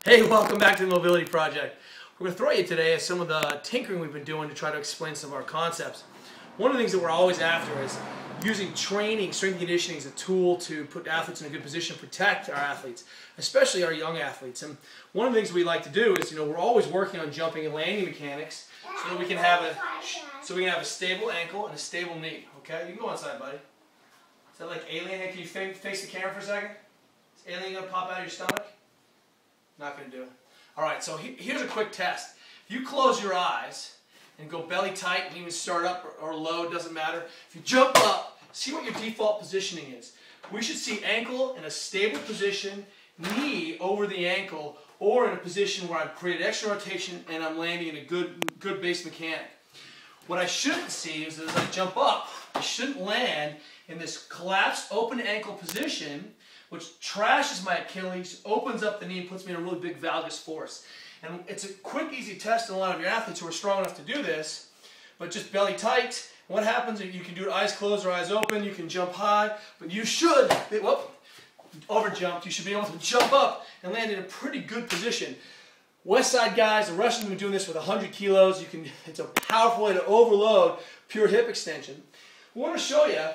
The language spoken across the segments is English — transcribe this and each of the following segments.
Hey, welcome back to the Mobility Project. We're going to throw you today at some of the tinkering we've been doing to try to explain some of our concepts. One of the things that we're always after is using training, strength and conditioning as a tool to put athletes in a good position to protect our athletes, especially our young athletes. And one of the things we like to do is, we're always working on jumping and landing mechanics so that we can have a stable ankle and a stable knee. Okay, you can go inside, buddy. Is that like alien? Can you face the camera for a second? Is alien going to pop out of your stomach? Not going to do it. Alright, so here's a quick test. If you close your eyes and go belly tight and even start up or low, doesn't matter. If you jump up, see what your default positioning is. We should see ankle in a stable position, knee over the ankle, or in a position where I've created extra rotation and I'm landing in a good base mechanic. What I shouldn't see is that as I jump up, I shouldn't land in this collapsed open ankle position, which trashes my Achilles, opens up the knee, and puts me in a really big valgus force. And it's a quick, easy test in a lot of your athletes who are strong enough to do this, but just belly tight. What happens is you can do it eyes closed or eyes open, you can jump high, but you should, overjumped, you should be able to jump up and land in a pretty good position. West Side guys, the Russians have been doing this with 100 kilos. It's a powerful way to overload pure hip extension. What I want to show you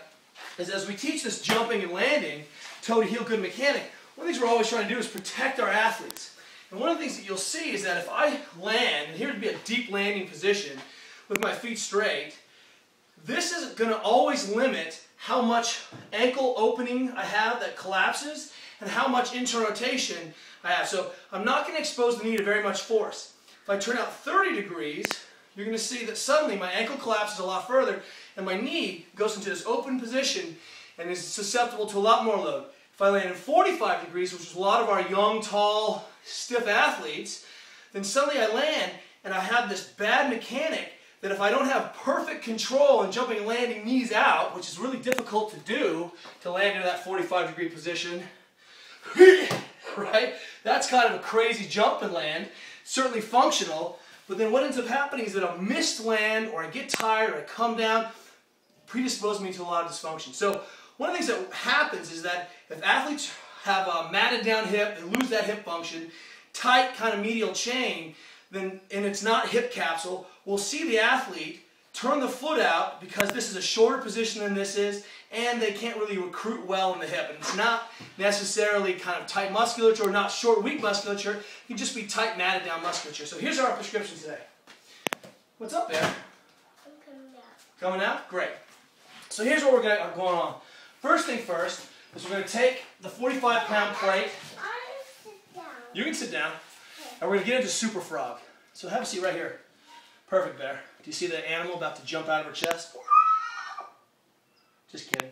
is as we teach this jumping and landing, toe to heel good mechanic, one of the things we're always trying to do is protect our athletes. And one of the things that you'll see is that if I land, and here would be a deep landing position with my feet straight, this is going to always limit how much ankle opening I have that collapses and how much internal rotation I have. So I'm not going to expose the knee to very much force. If I turn out 30 degrees, you're going to see that suddenly my ankle collapses a lot further and my knee goes into this open position and is susceptible to a lot more load. If I land in 45 degrees, which is a lot of our young, tall, stiff athletes, then suddenly I land and I have this bad mechanic that if I don't have perfect control in jumping and landing knees out, which is really difficult to do, to land in that 45-degree position, right? That's kind of a crazy jump and land, certainly functional, but then what ends up happening is that a missed land, or I get tired, or I come down, predisposes me to a lot of dysfunction. So one of the things that happens is that if athletes have a matted down hip, they lose that hip function, tight kind of medial chain, and it's not hip capsule, we'll see the athlete turn the foot out because this is a shorter position than this is, and they can't really recruit well in the hip. And it's not necessarily kind of tight musculature or not short, weak musculature. It can just be tight, matted down musculature. So here's our prescription today. What's up there? I'm coming out. Coming out? Great. So here's what we're going on. First thing first is we're going to take the 45-pound plate. Sit down. You can sit down. And we're going to get into super frog. So have a seat right here. Perfect there. Do you see the animal about to jump out of her chest? Just kidding.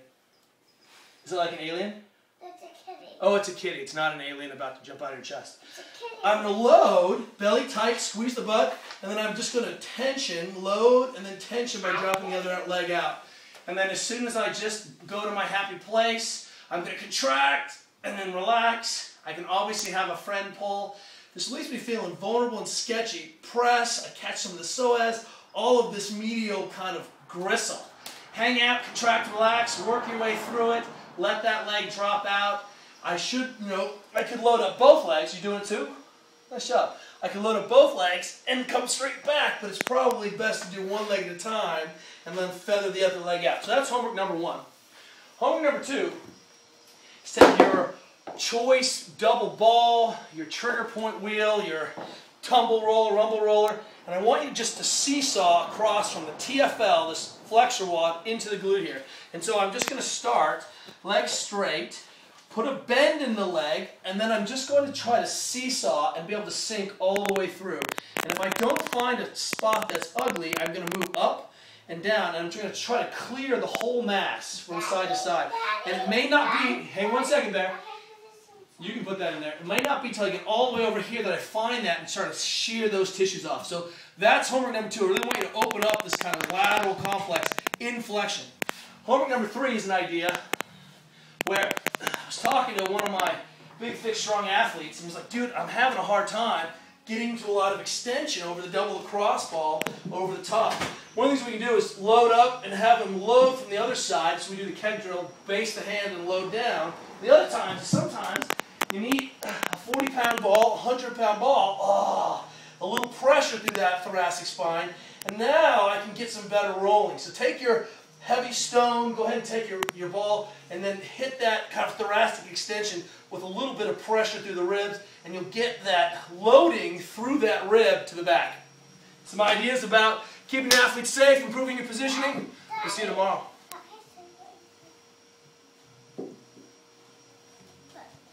Is it like an alien? That's a kitty. Oh, it's a kitty. It's not an alien about to jump out of your chest. It's a kitty. I'm going to load, belly tight, squeeze the butt, and then I'm just going to tension, load, and then tension by dropping the other leg out. And then as soon as I just go to my happy place, I'm going to contract and then relax. I can obviously have a friend pull. This leaves me feeling vulnerable and sketchy. Press, I catch some of the psoas, all of this medial kind of gristle. Hang out, contract, relax, work your way through it, let that leg drop out. I should, I could load up both legs. You doing it too? Nice job. I can load up both legs and come straight back, but it's probably best to do one leg at a time and then feather the other leg out. So that's homework number one. Homework number two is take your choice double ball, your trigger point wheel, your tumble roller, rumble roller, and I want you just to seesaw across from the TFL, this flexor WOD, into the glute here. And so I'm just going to start, leg straight, put a bend in the leg, and then I'm just going to try to seesaw and be able to sink all the way through. And if I don't find a spot that's ugly, I'm going to move up and down, and I'm going to try to clear the whole mass from side to side. And it may not be, hang one second there, you can put that in there. It might not be until I get all the way over here that I find that and start to shear those tissues off. So that's homework number two. I really want you to open up this kind of lateral complex in flexion. Homework number three is an idea where I was talking to one of my big, thick, strong athletes, and he was like, dude, I'm having a hard time getting to a lot of extension over the double lacrosse ball over the top. One of the things we can do is load up and have him load from the other side. So we do the keg drill, base the hand and load down. The other times, sometimes, You need a 40-pound ball, a 100-pound ball. A little pressure through that thoracic spine. And now I can get some better rolling. So take your heavy stone, go ahead and take your ball, and then hit that kind of thoracic extension with a little bit of pressure through the ribs, and you'll get that loading through that rib to the back. Some ideas about keeping the athlete safe, improving your positioning. We'll see you tomorrow.